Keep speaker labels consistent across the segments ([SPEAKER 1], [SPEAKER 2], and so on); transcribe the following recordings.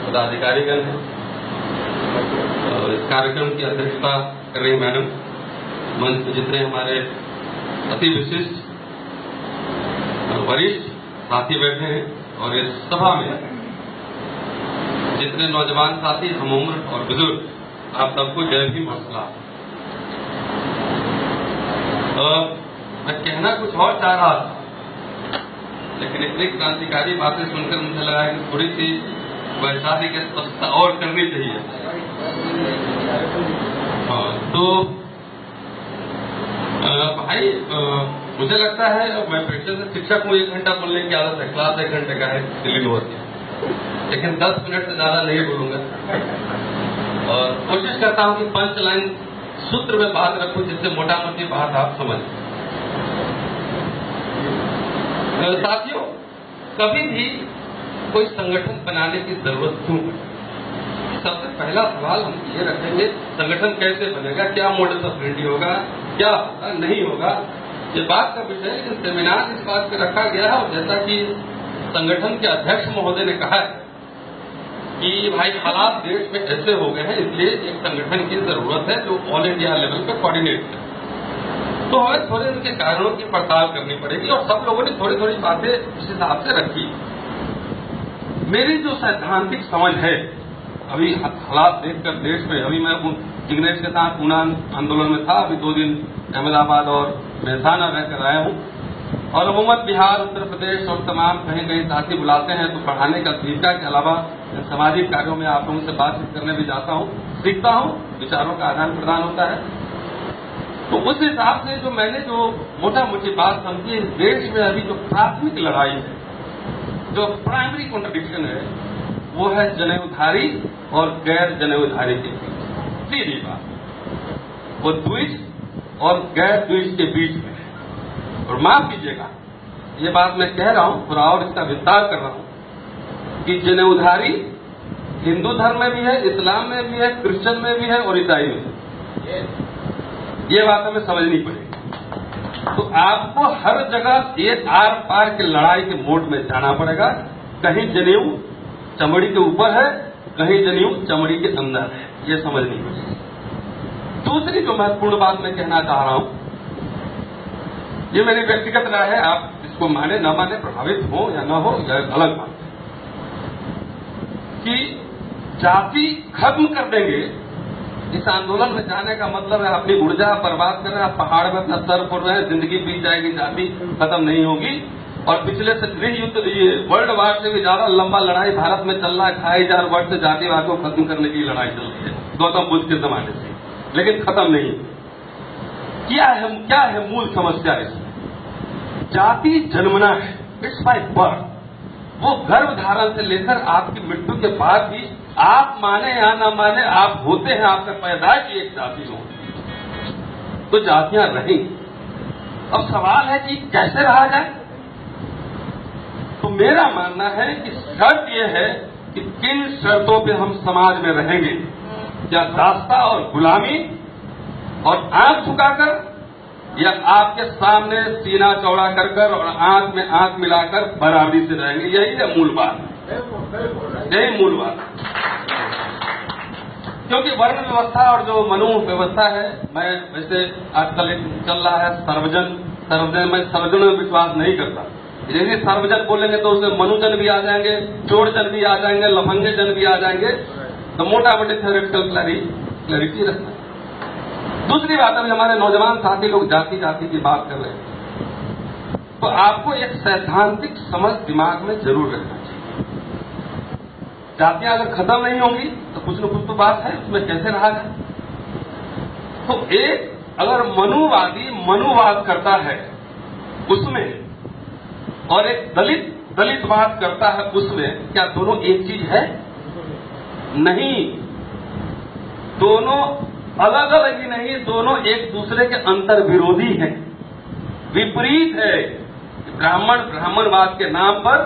[SPEAKER 1] पदाधिकारीगण हैं और इस कार्यक्रम की अध्यक्षता कर रही मैडम, मंच पर जितने हमारे अति विशिष्ट वरिष्ठ साथी बैठे हैं और इस सभा में जितने नौजवान साथी, हम उम्र और बुजुर्ग, आप सबको जय भीम और सलाम। मैं कहना कुछ और चाह रहा था, लेकिन इतनी क्रांतिकारी बातें सुनकर मुझे लगा कि थोड़ी सी वैचारिक स्पष्टता और करनी चाहिए। तो भाई, मुझे लगता है, मैं पेशे से शिक्षक हूँ, 1 घंटा बोलने की आदत है, क्लास 1 घंटे का है दिल्ली में होती है, लेकिन 10 मिनट से ज्यादा नहीं बोलूंगा और कोशिश करता हूँ कि पंच लाइन सूत्र में बात रखूं जिससे मोटा मोटी बात आप समझ। साथियों, कभी भी कोई संगठन बनाने की जरूरत क्यों है? सबसे पहला सवाल हम ये रखेंगे, संगठन कैसे बनेगा, क्या मॉडल ऑपरेंडी होगा, क्या होगा, नहीं होगा, ये बात का विषय है। लेकिन सेमिनार इस बात पे रखा गया है और जैसा कि संगठन के अध्यक्ष महोदय ने कहा है कि भाई हालात देश में ऐसे हो गए हैं, इसलिए एक संगठन की जरूरत है जो ऑल इंडिया लेवल पे कोऑर्डिनेट करे। तो हमें थोड़े उनके कारणों की पड़ताल करनी पड़ेगी और सब लोगों ने थोड़ी थोड़ी बातें इस हिसाब से रखी। मेरी जो सैद्धांतिक समझ है, अभी हालात देखकर देश में, अभी मैं इंग्रेज के साथ पूना आंदोलन में था, अभी 2 दिन अहमदाबाद और मेहसाना रहकर आया हूँ और अमूमन बिहार, उत्तर प्रदेश और तमाम कहीं कहीं साथी बुलाते हैं तो पढ़ाने का तरीका के अलावा सामाजिक कार्यों में आप लोगों से बातचीत करने भी जाता हूँ, सीखता हूँ, विचारों का आदान प्रदान होता है। तो उस हिसाब से जो मैंने जो मोटा मोटी बात समझी, देश में अभी जो प्राथमिक लड़ाई है, जो प्राइमरी कॉन्ट्रडिक्शन है, वो है जनेऊधारी और गैर जनेऊधारी के बीच। सीधी बात, वो द्विज और गैर द्विज के बीच में। और माफ कीजिएगा, ये बात मैं कह रहा हूं, थोड़ा और इसका विस्तार कर रहा हूं कि जनेऊधारी हिंदू धर्म में भी है, इस्लाम में भी है, क्रिश्चियन में भी है और ईसाई में है। ये बात हमें समझनी पड़ेगी। तो आपको हर जगह एक आर पार की लड़ाई के मोड में जाना पड़ेगा। कहीं जनेऊ चमड़ी के ऊपर है, कहीं जनेऊ चमड़ी के अंदर है, ये समझनी पड़ेगी। दूसरी जो महत्वपूर्ण बात मैं कहना चाह रहा हूं, ये मेरी व्यक्तिगत राय है, आप इसको माने न माने, प्रभावित हो या न हो, यह अलग बात है कि जाति खत्म कर देंगे, इस आंदोलन में जाने का मतलब है अपनी ऊर्जा बर्बाद कर रहे हैं, पहाड़ में अपना सर फोड़ रहे हैं, जिंदगी बीत जाएगी, जाति खत्म नहीं होगी। और पिछले से गृहयुद्ध, ये वर्ल्ड वार से भी ज्यादा लंबा लड़ाई भारत में चल रहा है, 2500 वर्ष से जातिवाद को खत्म करने की लड़ाई चल रही है गौतम बुद्ध के जमाने से, लेकिन खत्म नहीं। क्या है मूल समस्या इसमें? जाति जन्मना है, इट्स बाय बर्थ। वो गर्भ धारण से लेकर आपकी मृत्यु के बाद भी, आप माने या न माने, आप होते हैं, आपका पैदाइश एक जाति हो, तो जातियां रहेंगी। अब सवाल है कि कैसे रहा जाए? तो मेरा मानना है कि शर्त यह है कि किन शर्तों पे हम समाज में रहेंगे, क्या दास्ता और गुलामी और आंख झुकाकर, या आपके सामने सीना चौड़ा कर कर और आंख में आंख मिलाकर बराबरी से रहेंगे। यही है मूल बात, यही मूल बात। क्योंकि वर्ण व्यवस्था और जो मनु व्यवस्था है, मैं वैसे आजकल चल रहा है सर्वजन, मैं सर्वजन में विश्वास नहीं करता। यदि सर्वजन बोलेंगे तो उसमें मनुजन भी आ जाएंगे, चोरजन भी आ जाएंगे, लफंगे जन भी आ जाएंगे, तो मोटा मोटी थ्योरेटिकल क्लैरिटी रखना। दूसरी बात, अभी हमारे नौजवान साथी लोग जाति जाति की बात कर रहे हैं, तो आपको एक सैद्धांतिक समझ दिमाग में जरूर रखना चाहिए। जातियां अगर खत्म नहीं होंगी तो कुछ न कुछ तो बात है, उसमें कैसे रहा जाए? तो एक अगर मनुवादी मनुवाद करता है उसमें, और एक दलितवाद करता है उसमें, क्या दोनों एक चीज है? नहीं, दोनों अलग अलग ही नहीं, दोनों एक दूसरे के अंतर विरोधी हैं, विपरीत है। ब्राह्मणवाद के नाम पर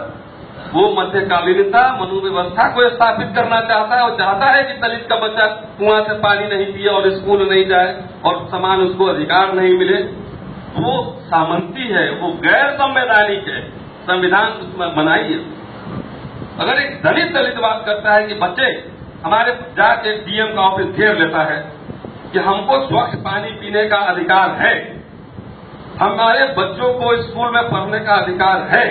[SPEAKER 1] वो मध्यकालीनता, मनु व्यवस्था को स्थापित करना चाहता है और चाहता है कि दलित का बच्चा कुआं से पानी नहीं पिए और स्कूल नहीं जाए और समान उसको अधिकार नहीं मिले। वो सामंती है, वो गैर संवैधानिक है, संविधान उसमें बनाई है।
[SPEAKER 2] अगर एक दलित बात करता है कि बच्चे हमारे जाके डीएम का ऑफिस घेर लेता है कि हमको स्वच्छ पानी पीने का अधिकार है, हमारे बच्चों को स्कूल में पढ़ने का अधिकार है,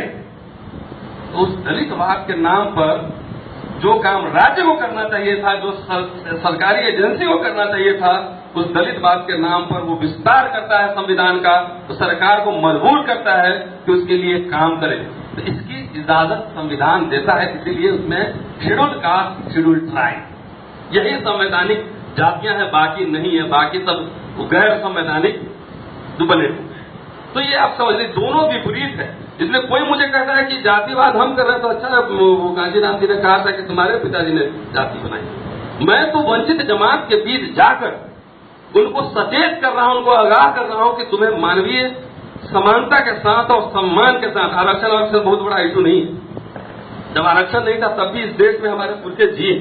[SPEAKER 2] तो उस दलितवाद के नाम पर जो काम राज्य को करना चाहिए था, जो सरकारी एजेंसी को करना चाहिए था, उस दलितवाद के नाम पर वो विस्तार करता है संविधान का, तो सरकार को मजबूर करता है कि उसके लिए काम करे। तो इसकी इजाजत संविधान देता है, इसीलिए उसमें शेड्यूल्ड कास्ट, शेड्यूल्ड ट्राइब, यही संवैधानिक जातियां हैं, बाकी नहीं है, बाकी सब गैर संवैधानिक बने हुए। तो ये आप समझ लीजिए दोनों विपरीत है। इसलिए कोई मुझे कहता है कि जातिवाद हम कर रहे हैं, तो अच्छा गांधीराम जी ने कहा था कि तुम्हारे पिताजी ने जाति बनाई। मैं तो वंचित जमात के बीच जाकर उनको सचेत कर रहा हूं, उनको आगाह कर रहा हूं कि तुम्हें मानवीय समानता के साथ और सम्मान के साथ, आरक्षण बहुत बड़ा इशू नहीं है। जब आरक्षण नहीं था तब भी इस देश में हमारे पुरखे जिए।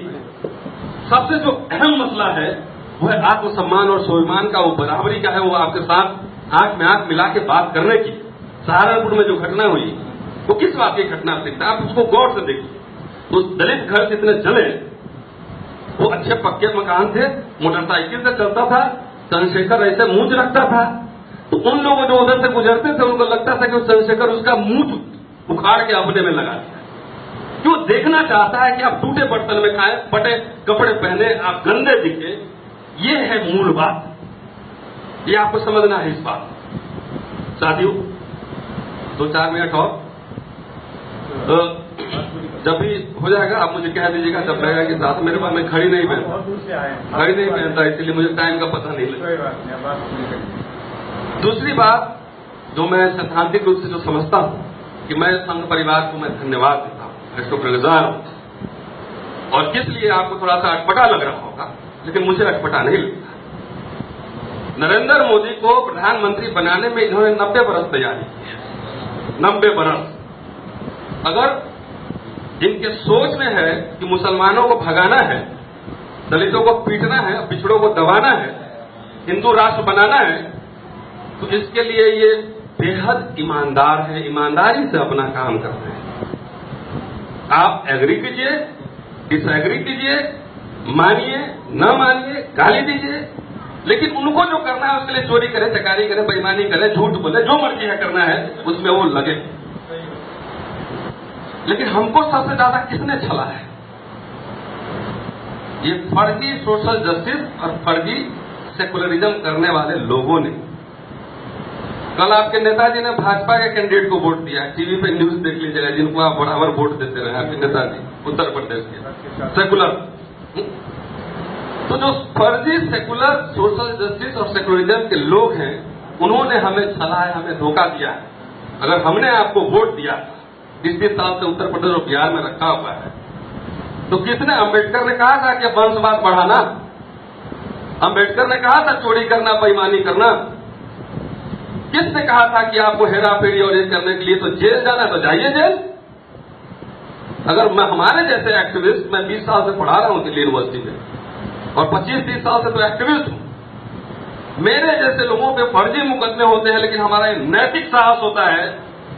[SPEAKER 2] सबसे जो अहम मसला है वो है आत्मसम्मान और स्वाभिमान का, वो बराबरी का है, वो आपके साथ आंख में आंख मिला के बात करने की। सहारनपुर में जो घटना हुई वो किस बात की घटना थी, आप उसको गौर से देखिए। तो दलित घर जितने जले, वो अच्छे पक्के मकान थे, मोटरसाइकिल से चलता था, चंद्रशेखर ऐसे मूंछ रखता था, तो उन लोगों जो उधर से गुजरते थे उनको लगता था कि चंद्रशेखर उसका मूंछ उखाड़ के अपने में लगा दिया। क्यों देखना चाहता है कि आप टूटे बर्तन में खाएं, फटे कपड़े पहने, आप गंदे दिखे। ये है मूल बात, ये आपको समझना है इस बात। साथियों 2-4 मिनट और जब भी हो जाएगा आप मुझे कह दीजिएगा, जब लगेगा कि साथ मेरे पास, मैं खड़ी नहीं पहनता, इसलिए मुझे टाइम का पता नहीं लगता। दूसरी बात जो मैं सैद्धांतिक रूप से जो समझता हूं कि मैं संघ परिवार को मैं धन्यवाद देता हूं, शुक्रगुजार हूं, और किस लिए आपको थोड़ा सा अटपटा लग रहा होगा, लेकिन मुझे अटपटा नहीं लगता। नरेंद्र मोदी को प्रधानमंत्री बनाने में इन्होंने 90 बरस तैयारी की है, 90 बरस। अगर इनके सोच में है कि मुसलमानों को भगाना है, दलितों को पीटना है, पिछड़ों को दबाना है, हिंदू राष्ट्र बनाना है, तो इसके लिए ये बेहद ईमानदार है, ईमानदारी से अपना काम करते हैं। आप एग्री कीजिए, डिसएग्री कीजिए, मानिए न मानिए, गाली दीजिए, लेकिन उनको जो करना है उसके लिए चोरी करे, चकारी करे, बेईमानी करे, झूठ बोले, जो मर्जी है करना है उसमें वो लगे। लेकिन हमको सबसे ज्यादा किसने छला है? ये फर्जी सोशल जस्टिस और फर्जी सेकुलरिज्म करने वाले लोगों ने। कल आपके नेताजी ने भाजपा के कैंडिडेट को वोट दिया, टीवी पे न्यूज देख लीजिएगा, जिनको आप बराबर वोट देते रहे आपके नेताजी उत्तर प्रदेश के सेकुलर। तो जो फर्जी सेकुलर सोशल जस्टिस और सेकुलरिज्म के लोग हैं, उन्होंने हमें छला है, हमें धोखा दिया है। अगर हमने आपको वोट दिया 20 साल से उत्तर प्रदेश और बिहार में रखा हुआ है, तो किसने? अम्बेडकर ने कहा था कि वंशवाद बढ़ाना, अम्बेडकर ने कहा था चोरी करना, बेईमानी करना। किसने कहा था कि आपको हेरा फेरी और ये करने के लिए तो जेल जाना है तो जाइए जेल? अगर मैं हमारे जैसे एक्टिविस्ट, मैं 20 साल से पढ़ा रहा हूं दिल्ली यूनिवर्सिटी में और 25-30 साल से तो एक्टिविस्ट हूं। मेरे जैसे लोगों पे फर्जी मुकदमे होते हैं, लेकिन हमारा नैतिक साहस होता है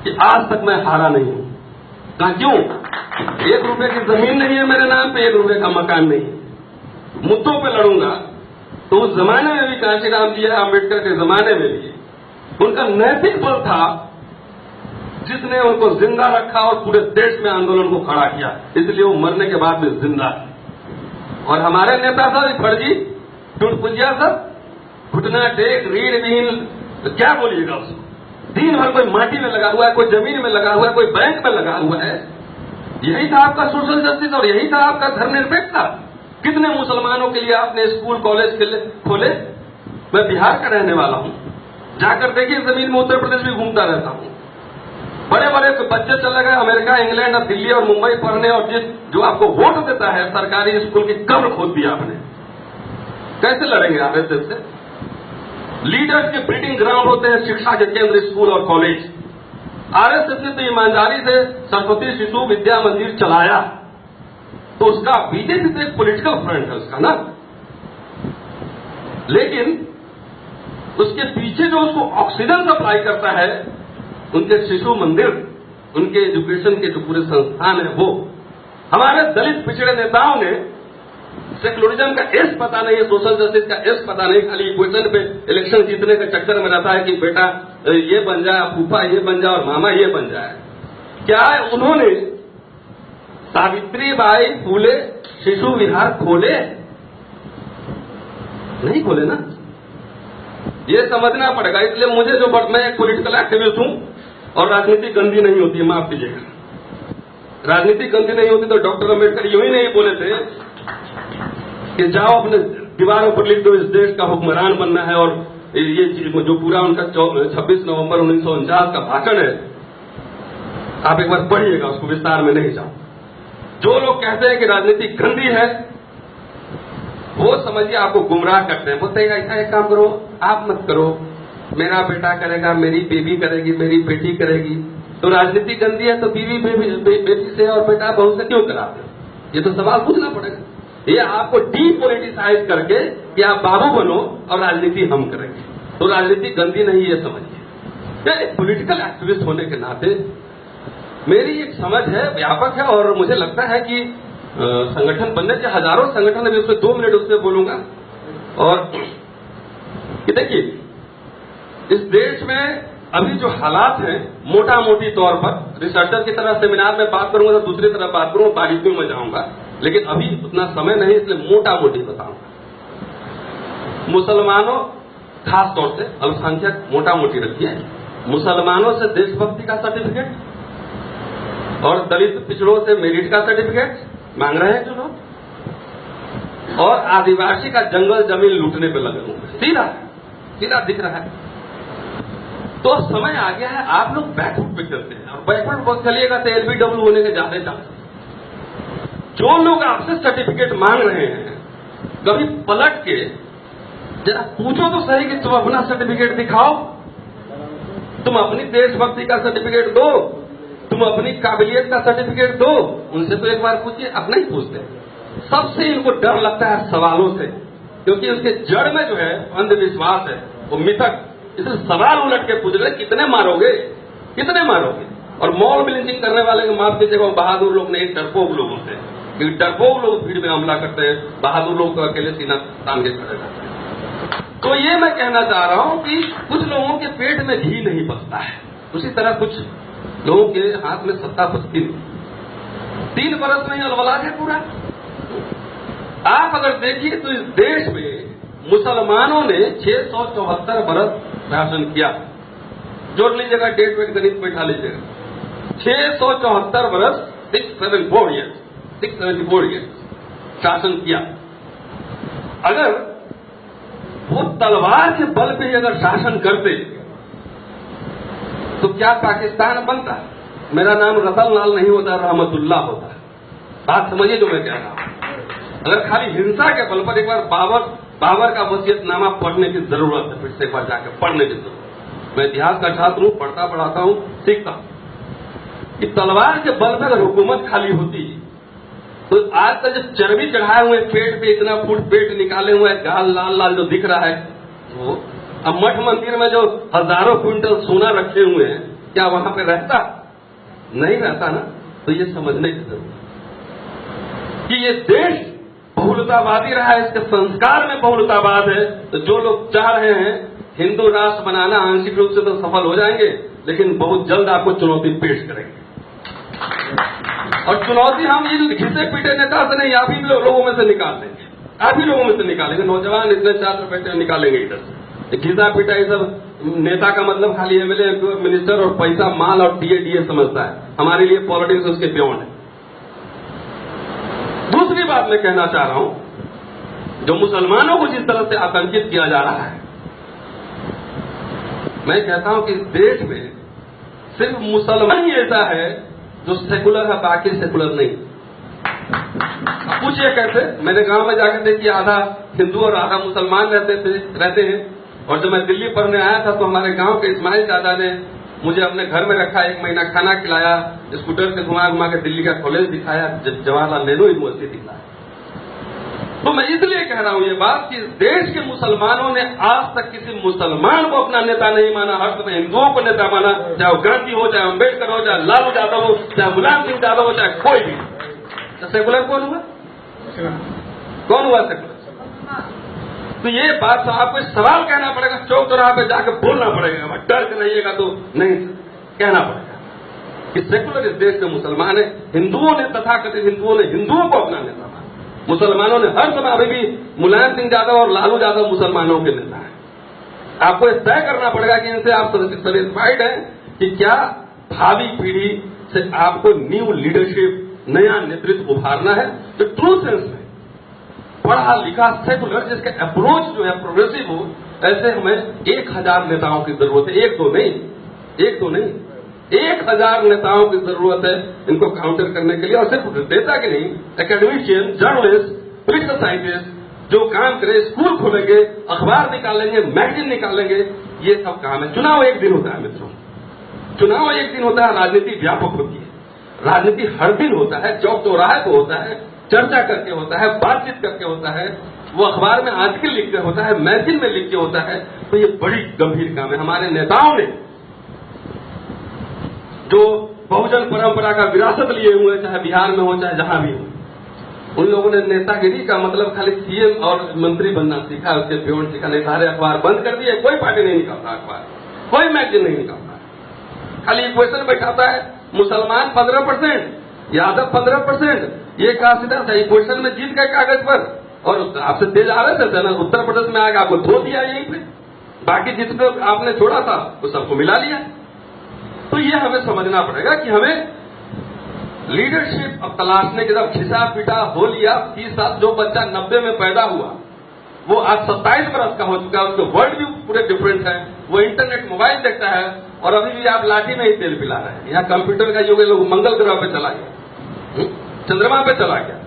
[SPEAKER 2] कि आज तक मैं हारा नहीं हूं। क्यों? 1 रुपए की जमीन नहीं है मेरे नाम पे, 1 रुपए का मकान नहीं है। मुद्दों पे लड़ूंगा। तो उस जमाने में भी कांशीराम जी, अम्बेडकर के जमाने में भी उनका नैतिक बल था जिसने उनको जिंदा रखा और पूरे देश में आंदोलन को खड़ा किया, इसलिए वो मरने के बाद भी जिंदा है। और हमारे नेता सब फर्जी टुटपुंजिया सब घुटना टेक, रीढ़ बीन, तो क्या बोलिएगा उसको? दिन भर कोई माटी में लगा हुआ है, कोई जमीन में लगा हुआ है, कोई बैंक में लगा हुआ है। यही था आपका सोशल जस्टिस और यही था आपका धर्मनिरपेक्षता। कितने मुसलमानों के लिए आपने स्कूल कॉलेज खोले? मैं बिहार का रहने वाला हूं, जाकर देखिए जमीन में उत्तर प्रदेश भी घूमता रहता हूं। बड़े बड़े बच्चे चले गए अमेरिका, इंग्लैंड और दिल्ली और मुंबई पढ़ने, और जो आपको वोट देता है सरकारी स्कूल की कब्र खोद दिया आपने। कैसे लड़ेंगे आरएसएस से? लीडर्स के ब्रीडिंग ग्राउंड होते हैं शिक्षा के केंद्र, स्कूल और कॉलेज। आरएसएस ने तो ईमानदारी से सरस्वती शिशु विद्या मंदिर चलाया, तो उसका बीजेपी तो एक पॉलिटिकल फ्रंट है उसका ना, लेकिन उसके पीछे जो उसको ऑक्सीजन सप्लाई करता है, उनके शिशु मंदिर, उनके एजुकेशन के जो पूरे संस्थान है वो, हमारे दलित पिछड़े नेताओं ने सेकुलरिज्म का एस पता नहीं है, सोशल जस्टिस का एस पता नहीं, खाली इक्वेशन पे इलेक्शन जीतने के चक्कर में रहता है कि बेटा ये बन जाए, फूफा ये बन जाए और मामा ये बन जाए। क्या उन्होंने सावित्रीबाई फूले शिशु विहार खोले? नहीं खोले ना। ये समझना पड़ेगा। इसलिए मुझे जो मैं एक पॉलिटिकल एक्टिविस्ट हूं और राजनीति गंदी नहीं होती है, माफ कीजिएगा। राजनीति गंदी नहीं होती तो डॉक्टर अम्बेडकर यूं ही नहीं बोले थे कि जाओ अपने दीवारों पर लिख दो इस देश का हुक्मरान बनना है। और ये जो पूरा उनका 26 नवंबर 1949 का भाषण है, आप एक बार पढ़िएगा, उसको विस्तार में नहीं जाओ। जो लोग कहते हैं कि राजनीति गंदी है, वो समझिए आपको गुमराह करते हैं। बोलते हैं ऐसा एक काम करो, आप मत करो, मेरा बेटा करेगा, मेरी बेबी करेगी, मेरी बेटी करेगी। तो राजनीति गंदी है तो बीवी बेटी से और बेटा बहू से क्यों कराते हो? ये तो सवाल पूछना पड़ेगा। ये आपको डीपोलिटिसाइज करके कि आप बाबू बनो और राजनीति हम करेंगे, तो राजनीति गंदी नहीं, ये समझिए। एक पॉलिटिकल एक्टिविस्ट होने के नाते मेरी एक समझ है, व्यापक है, और मुझे लगता है कि संगठन बनने के हजारों संगठन है। उसमें 2 मिनट उसमें बोलूंगा। और देखिए, इस देश में अभी जो हालात हैं, मोटा मोटी तौर पर रिसर्चर की तरह सेमिनार में बात करूंगा तो दूसरी तरफ बात करूंगा, बारीकियों में जाऊंगा, लेकिन अभी उतना समय नहीं, इसलिए मोटा मोटी बताऊंगा। मुसलमानों, खास तौर से अल्पसंख्यक, मोटा मोटी रखिए, मुसलमानों से देशभक्ति का सर्टिफिकेट और दलित पिछड़ों से मेरिट का सर्टिफिकेट मांग रहे हैं जो लोग, और आदिवासी का जंगल जमीन लूटने पे लगे हुए, सीधा सीधा दिख रहा है। तो समय आ गया है, आप लोग बैकवर्ड पे चलते हैं, और बैकवर्ड पर चलिएगा तो एलबीडब्ल्यू होने के ज्यादा चांस। जो लोग आपसे सर्टिफिकेट मांग रहे हैं, कभी पलट के जरा पूछो तो सही कि तुम अपना सर्टिफिकेट दिखाओ, तुम अपनी देशभक्ति का सर्टिफिकेट दो, तुम अपनी काबिलियत का सर्टिफिकेट दो। उनसे तो एक बार पूछिए, अब नहीं पूछते। सबसे इनको डर लगता है सवालों से, क्योंकि उसके जड़ में जो है अंधविश्वास है, वो मिथक। इसलिए सवाल उलट के पूछ रहे, कितने मारोगे, कितने मारोगे? और मॉल में लिंचिंग करने वाले को माफ कीजिएगा, बहादुर लोग नहीं, डरपोक लोगों से, क्योंकि डरपोक लोग भीड़ में हमला करते हैं, बहादुर लोग को अकेले सीना तान के खड़े रहते हैं। तो ये मैं कहना चाह रहा हूं कि कुछ लोगों के पेट में घी नहीं पसता है, उसी तरह कुछ लोगों के हाथ में सत्ता पसती नहीं। 3 बरस में अलवलाद है पूरा। आप अगर देखिए तो इस देश में मुसलमानों ने 674 बरस शासन किया। जोड़ लीजिएगा, डेट वेट गणित बैठा लीजिएगा, 674 बरस, 674 ईयर्स शासन किया। अगर वो तलवार के बल पे अगर शासन करते तो क्या पाकिस्तान बनता? मेरा नाम रतन लाल नहीं होता, रहमतुल्लाह होता। बात समझिए जो मैं कह रहा हूं। अगर खाली हिंसा के बल पर, एक बार बाबर का वसीयतनामा पढ़ने की जरूरत है, फिर से एक बार जाकर पढ़ने की जरूरत। मैं इतिहास का छात्र हूं, पढ़ता हूं, सीखता हूं कि तलवार के बल पर अगर हुकूमत खाली होती तो आज तक जो चर्बी चढ़ाए हुए पेट पे, इतना फुट पेट निकाले हुए, गाल लाल लाल जो दिख रहा है, वो अब मठ मंदिर में जो हजारों क्विंटल सोना रखे हुए हैं, क्या वहां पे रहता? नहीं रहता ना। तो ये समझने की जरूरत कि ये देश बहुलतावादी रहा है, इसके संस्कार में बहुलतावाद है। तो जो लोग चाह रहे हैं हिंदू राष्ट्र बनाना, आंशिक रूप से तो सफल हो जाएंगे, लेकिन बहुत जल्द आपको चुनौती पेश करेंगे। और चुनौती हम इन घिसे पीटे नेता से नहीं, आप ही लोगों में से निकाल देंगे, आप ही लोगों में से निकालेंगे। नौजवान इतने छात्र बैठे निकालेंगे इधर से। घिसा पीटा ये सब नेता का मतलब खाली एमएलए, मिनिस्टर और पैसा, माल और टीए समझता है। हमारे लिए पॉलिटिक्स उसके बियॉन्ड है। दूसरी बात मैं कहना चाह रहा हूं, जो मुसलमानों को जिस तरह से आतंकित किया जा रहा है, मैं कहता हूं कि इस देश में सिर्फ मुसलमान ही ऐसा है जो सेकुलर है, बाकी सेकुलर नहीं। पूछिए कैसे? मैंने गांव में जाकर देखी, आधा हिंदू और आधा मुसलमान रहते हैं। और जब मैं दिल्ली पढ़ने आया था तो हमारे गांव के इस्माइल दादा ने मुझे अपने घर में रखा, 1 महीना खाना खिलाया, स्कूटर से घुमा घुमा के दिल्ली का कॉलेज दिखाया, जवाहरलाल नेहरू यूनिवर्सिटी दिखाया। तो मैं इसलिए कह रहा हूं ये बात कि देश के मुसलमानों ने आज तक किसी मुसलमान को अपना नेता नहीं माना, हर समय हिंदुओं को नेता माना, चाहे वो गांधी हो, चाहे अम्बेडकर हो, चाहे लालू यादव हो, चाहे मुलायम सिंह यादव हो, चाहे कोई भी। तो सेकुलर कौन हुआ? कौन हुआ सेकुलर? तो ये बात तो आपको सवाल कहना पड़ेगा, चौक चौराहे पे जाकर बोलना पड़ेगा, डर के रहिएगा तो नहीं, कहना पड़ेगा कि सेकुलर इस देश में मुसलमान है। हिंदुओं ने, तथाकथित हिंदुओं ने हिंदुओं को अपना नेता माना, मुसलमानों ने हर समय, अभी भी मुलायम सिंह यादव और लालू यादव मुसलमानों के नेता हैं। आपको यह तय करना पड़ेगा कि इनसे आप सेटिस्फाइड हैं कि क्या भावी पीढ़ी से आपको न्यू लीडरशिप, नया नेतृत्व उभारना है। तो ट्रू सेंस में पढ़ा लिखा सेकुलर जिसका अप्रोच जो है प्रोग्रेसिव हो, ऐसे हमें 1000 नेताओं की जरूरत है। एक तो नहीं 1000 नेताओं की जरूरत है इनको काउंटर करने के लिए। और सिर्फ नेता के नहीं, एकेडमिशियन, जर्नलिस्ट, पॉलिटिकल साइंटिस्ट जो काम करे, स्कूल खोलेंगे, अखबार निकालेंगे, मैगजीन निकालेंगे, ये सब काम है। चुनाव एक दिन होता है मित्रों, चुनाव एक दिन होता है, राजनीति व्यापक होती है, राजनीति हर दिन होता है, चौक चौराहे को होता है, चर्चा करके होता है, बातचीत करके होता है, वो अखबार में आर्टिकल लिख के होता है, मैगजीन में लिख के होता है। तो ये बड़ी गंभीर काम है। हमारे नेताओं ने जो बहुजन परंपरा का विरासत लिए हुए, चाहे बिहार में हो चाहे जहां भी हो, उन लोगों ने नेतागिरी का मतलब खाली सीएम और मंत्री बनना सीखा, उसके बियॉन्ड सीखा नहीं। सारे अखबार बंद कर दिए, कोई पार्टी नहीं निकालता अखबार, कोई मैगजीन नहीं निकालता, खाली इक्वेशन बैठाता है, मुसलमान 15%, यादव 15%, ये कहा सीधा था इक्वेशन में जीत गए कागज पर। और आपसे तेज आ रहे थे ना, उत्तर प्रदेश में आगे आपको धो दिया यहीं पे, बाकी जितने आपने छोड़ा था वो सबको मिला लिया। तो ये हमें समझना पड़ेगा कि हमें लीडरशिप अब तलाशने की तरफ खिसा पीटा हो लिया। 30 साल जो बच्चा 90 में पैदा हुआ वो आज 27 बरस का हो चुका है, उसके वर्ल्ड व्यू पूरे डिफरेंट है, वो इंटरनेट मोबाइल देखता है और अभी भी आप लाठी में ही तेल पिला रहे हैं। यहाँ कंप्यूटर का युग है, लोग मंगल ग्रह पे चला गया, चंद्रमा पे चला गया,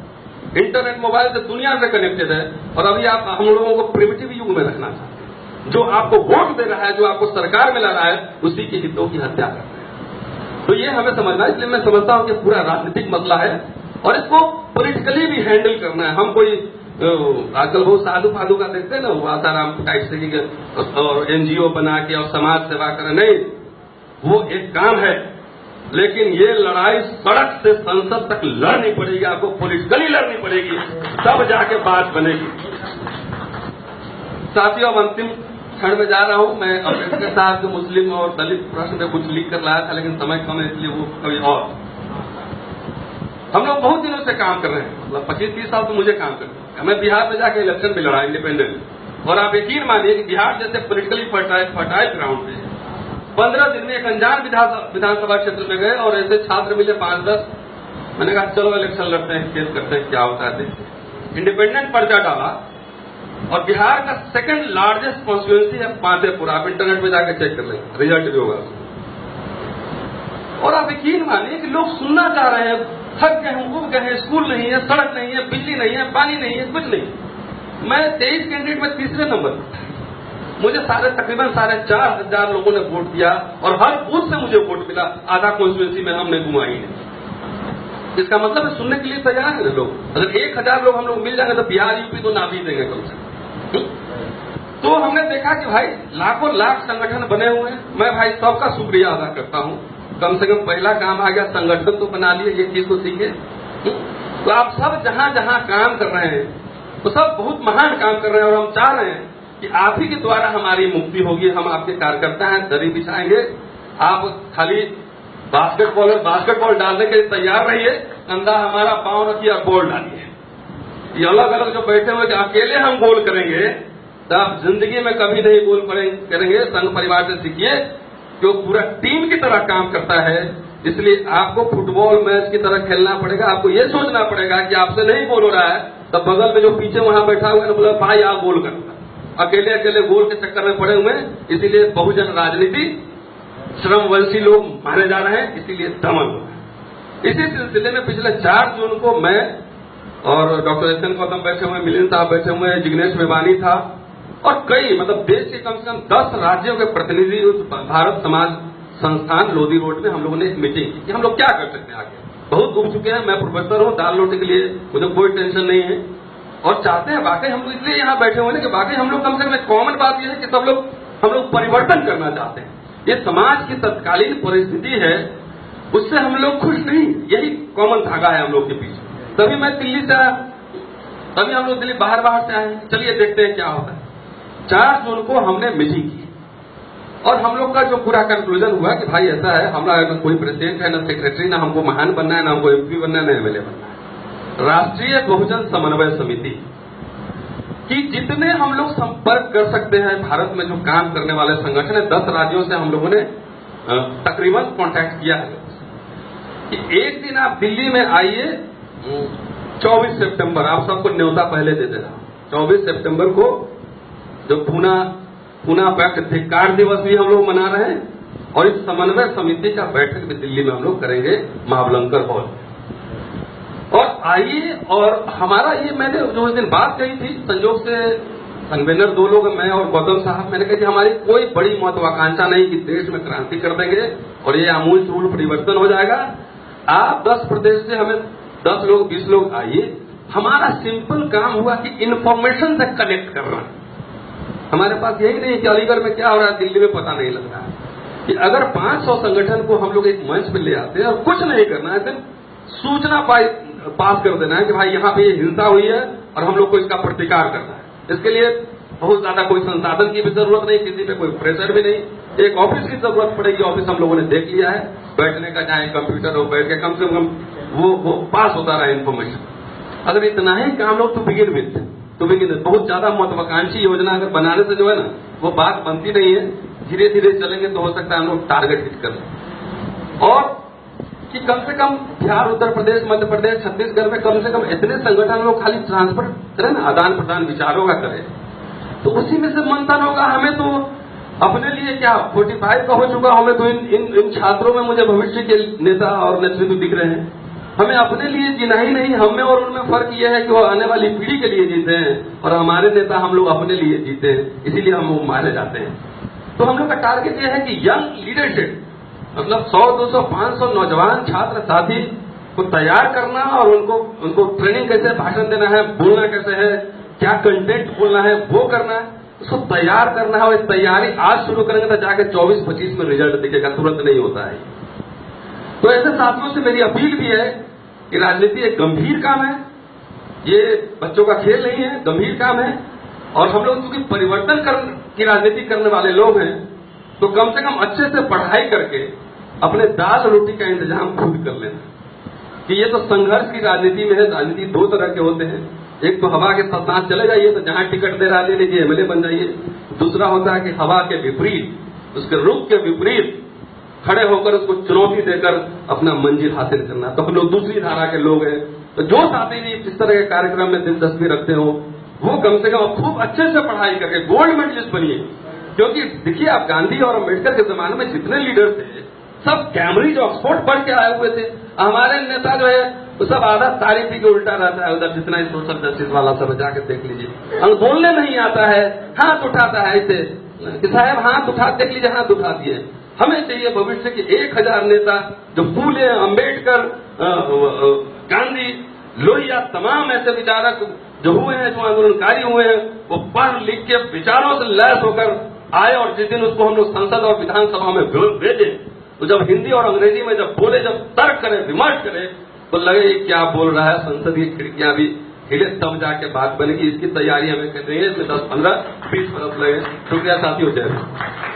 [SPEAKER 2] इंटरनेट मोबाइल से दुनिया से कनेक्टेड है। और अभी आप हम लोगों को प्रिमिटिव युग में रखना चाहते हैं, जो आपको वोट दे रहा है, जो आपको सरकार में ला रहा है, उसी के हितों की हत्या कर रहे हैं। तो ये हमें समझना है। इसलिए मैं समझता हूं कि पूरा राजनीतिक मसला है और इसको पॉलिटिकली भी हैंडल करना है। हम कोई आजकल बहुत साधु फाधु का देखते हैं ना, वो आसाराम टाइप से और एनजीओ बना के और समाज सेवा करें, नहीं, वो एक काम है, लेकिन ये लड़ाई सड़क से संसद तक लड़नी पड़ेगी, आपको पॉलिटिकली लड़नी पड़ेगी, तब जाके बात बनेगी। साथियों, अब अंतिम क्षण में जा रहा हूं मैं। अम्बेडकर साहब के मुस्लिम और दलित प्रश्न पे कुछ लिख कर लाया था, लेकिन समय कम है इसलिए वो कभी और। हम लोग बहुत दिनों से काम कर रहे हैं, मतलब 25-30 साल तो मुझे काम कर रहे हैं। मैं बिहार में जाके इलेक्शन भी लड़ा इंडिपेंडेंट, और आप यकीन मानिए कि बिहार जैसे पॉलिटिकली फर्टाइल ग्राउंड पे 15 दिन में एक अनजान विधानसभा क्षेत्र में गए और ऐसे छात्र मिले 5-10। मैंने कहा चलो इलेक्शन लड़ते हैं, केस करते हैं, क्या होता है देखते। इंडिपेंडेंट पर्चा डाला और बिहार का सेकंड लार्जेस्ट कॉन्स्टिट्यूएंसी है पातेपुर, आप इंटरनेट पे जाकर चेक कर लें, रिजल्ट भी होगा। और आप यकीन मानिए कि लोग सुनना चाह रहे हैं, थक गए हैं, उब गए हैं, स्कूल नहीं है, सड़क नहीं है, बिजली नहीं है, पानी नहीं है, कुछ नहीं। मैं 23 कैंडिडेट में तीसरे नंबर पर, मुझे तकरीबन 4,500 लोगों ने वोट दिया और हर बूथ से मुझे वोट मिला। आधा कॉन्स्टिट्यूएंसी में हमने घुमाई है। इसका मतलब है सुनने के लिए तैयार है लोग। अगर 1000 लोग हम लोग मिल जाएंगे तो बिहार यूपी तो ना भी देंगे कम से। तो हमने देखा कि भाई लाखों लाख संगठन बने हुए हैं। मैं भाई सबका शुक्रिया अदा करता हूं, कम से कम पहला काम आ गया, संगठन तो बना लिए, ये चीज तो सीखे। तो आप सब जहां जहां काम कर रहे हैं तो सब बहुत महान काम कर रहे हैं और हम चाह रहे हैं कि आप ही के द्वारा हमारी मुक्ति होगी। हम आपके कार्यकर्ता हैं, दरी बिछाएंगे, आप खाली बास्केटबॉल डालने के लिए तैयार रहिए, कंधा हमारा पांव रखिए और बॉल डालिए। ये अलग अलग जो बैठे हुए कि अकेले हम गोल करेंगे तो आप जिंदगी में कभी नहीं गोल करेंगे। संघ परिवार से सीखिए कि वो पूरा टीम की तरह काम करता है। इसलिए आपको फुटबॉल मैच की तरह खेलना पड़ेगा। आपको ये सोचना पड़ेगा कि आपसे नहीं गोल हो रहा है तो बगल में जो पीछे वहां बैठा हुआ है बोला भाई आप गोल करना। अकेले अकेले गोल के चक्कर में पड़े हुए हैं। इसीलिए बहुजन राजनीति, श्रमवंशी लोग मारे जा रहे हैं, इसीलिए दमन हो रहा है। इसी सिलसिले में पिछले 4 जून को मैं और डॉक्टर एस एन गौतम बैठे हुए, मिलिंद साहब बैठे हुए, जिग्नेश मेवानी था और कई मतलब देश के कम से कम 10 राज्यों के प्रतिनिधि उस भारत समाज संस्थान लोधी रोड में हम लोगों ने एक मीटिंग की कि हम लोग क्या कर सकते हैं आगे। बहुत डूब चुके हैं, मैं प्रोफेसर हूं, दाल रोटी के लिए मुझे कोई टेंशन नहीं है और चाहते हैं वाकई हम लोग इसलिए यहाँ बैठे हुए हैं कि वाकई हम लोग कम से कम एक कॉमन बात यह है कि सब लोग हम लोग परिवर्तन करना चाहते हैं। ये समाज की तत्कालीन परिस्थिति है, उससे हम लोग खुश नहीं, यही कॉमन धागा है हम लोग के पीछे। तभी मैं दिल्ली से आया, तभी हम लोग दिल्ली बाहर से आए, चलिए देखते हैं क्या होता है। 4 जून को हमने मीटिंग की और हम लोग का जो पूरा कंक्लूजन हुआ कि भाई ऐसा है, हमारा न कोई प्रेसिडेंट है, न सेक्रेटरी, ना हमको महान बनना है, ना हमको MP बनना है, ना MLA बनना है। राष्ट्रीय बहुजन समन्वय समिति कि जितने हम लोग संपर्क कर सकते हैं भारत में जो काम करने वाले संगठन है, 10 राज्यों से हम लोगों ने तकरीबन कांटेक्ट किया है कि एक दिन आप दिल्ली में आइए। 24 सितंबर आप सबको न्योता पहले दे देना। 24 सितंबर को जो पूना पैक्ट धिक्कार दिवस भी हम लोग मना रहे हैं और इस समन्वय समिति का बैठक भी दिल्ली में हम लोग करेंगे महाबलंकर हॉल। और आइए, और हमारा ये मैंने जो उस दिन बात कही थी, संयोग से कन्वेनर 2 लोग, मैं और गौतम साहब, मैंने कहा कि हमारी कोई बड़ी महत्वाकांक्षा नहीं कि देश में क्रांति कर देंगे और ये आमूल चूल परिवर्तन हो जाएगा। आप 10 प्रदेश से हमें 10 लोग 20 लोग आइए। हमारा सिंपल काम हुआ कि इन्फॉर्मेशन से कनेक्ट करना। हमारे पास यही नहीं कि अलीगढ़ में क्या हो रहा है, दिल्ली में पता नहीं लग रहा है। कि अगर 500 संगठन को हम लोग एक मंच पे ले आते हैं और कुछ नहीं करना है, सिर्फ सूचना पास कर देना है कि भाई यहाँ पे ये हिंसा हुई है और हम लोग को इसका प्रतिकार करना है। इसके लिए बहुत ज्यादा कोई संसाधन की भी जरूरत नहीं, किसी पे कोई प्रेशर भी नहीं। एक ऑफिस की जरूरत पड़ेगी, ऑफिस हम लोगों ने देख लिया है, बैठने का चाहे कंप्यूटर हो, बैठ के कम से कम वो पास होता रहा इन्फॉर्मेशन। अगर इतना ही काम लोग तो बिगिन विद बहुत ज्यादा महत्वाकांक्षी योजना अगर बनाने से जो है ना वो बात बनती नहीं है। धीरे धीरे चलेंगे तो हो सकता है हम लोग टारगेट हिट कर लें। और कि कम से कम बिहार, उत्तर प्रदेश, मध्य प्रदेश, छत्तीसगढ़ में कम से कम इतने संगठन लोग खाली ट्रांसफर करें ना, आदान प्रदान विचारों का करें, तो उसी में से मंथन होगा। हमें तो अपने लिए क्या 45 का हो चुका, हमें तो इन छात्रों में मुझे भविष्य के नेता और नेतृत्व दिख रहे हैं। हमें अपने लिए जीना ही नहीं, हमें और उनमें फर्क यह है कि वो आने वाली पीढ़ी के लिए जीते हैं और हमारे नेता हम लोग अपने लिए जीते हैं, इसीलिए हम मारे जाते हैं। तो हम लोग का टारगेट यह है कि यंग लीडरशिप, मतलब 100, 200, 500 नौजवान छात्र साथी को तैयार करना और उनको ट्रेनिंग कैसे भाषण देना है, बोलना कैसे है, क्या कंटेंट बोलना है, वो करना है, उसको तैयार करना है। और इस तैयारी आज शुरू करेंगे तो जाके 24-25 में रिजल्ट दिखेगा, तुरंत नहीं होता है। तो ऐसे साथियों से मेरी अपील भी है कि राजनीति एक गंभीर काम है, ये बच्चों का खेल नहीं है, गंभीर काम है। और हम लोग क्योंकि परिवर्तन की राजनीति करने वाले लोग हैं, तो कम से कम अच्छे से पढ़ाई करके अपने दाल रोटी का इंतजाम खुद कर लेना। कि ये तो संघर्ष की राजनीति में है। राजनीति 2 तरह के होते हैं, एक तो हवा के साथ चले जाइए, तो जहां टिकट दे रहा ले लीजिए, MLA बन जाइए। दूसरा होता है कि हवा के विपरीत, उसके रुख के विपरीत खड़े होकर उसको चुनौती देकर अपना मंजिल हासिल करना। तो हम लोग दूसरी धारा के लोग हैं। तो जो साथी भी इस तरह के कार्यक्रम में दिलचस्पी रखते हो, वो कम से कम खूब अच्छे से पढ़ाई करके गोल्ड मेडलिस्ट बनिए। क्योंकि देखिए, आप गांधी और अम्बेडकर के जमाने में जितने लीडर थे, सब कैम्ब्रिज, ऑक्सफोर्ड पढ़ के आए हुए थे। हमारे नेता जो है वो सब आधा तारीफी के उल्टा रहता है। उधर जितना ही सोशल जस्टिस वाला सब जाके देख लीजिए, हम बोलने नहीं आता है, हाथ उठाता है ऐसे कि साहब हाथ उठा, देख लीजिए हाथ उठा दिए। हमें चाहिए भविष्य के 1000 नेता जो फूले, अम्बेडकर, गांधी, लोहिया, तमाम ऐसे विचारक जो हुए हैं, जो आंदोलनकारी हुए हैं, वो पढ़ लिख के विचारों से लैस होकर आए। और जिस दिन उसको हम लोग संसद और विधानसभा में भेजे, तो जब हिंदी और अंग्रेजी में जब बोले, जब तर्क करे, विमर्श करे, तो लगे क्या बोल रहा है, संसद की खिड़कियां भी हिले, तब जाके बात बनेगी। इसकी तैयारी हमें कर रही है। इसमें 10, 15, 20 बरस लगे। शुक्रिया साथियों, जय हिंद।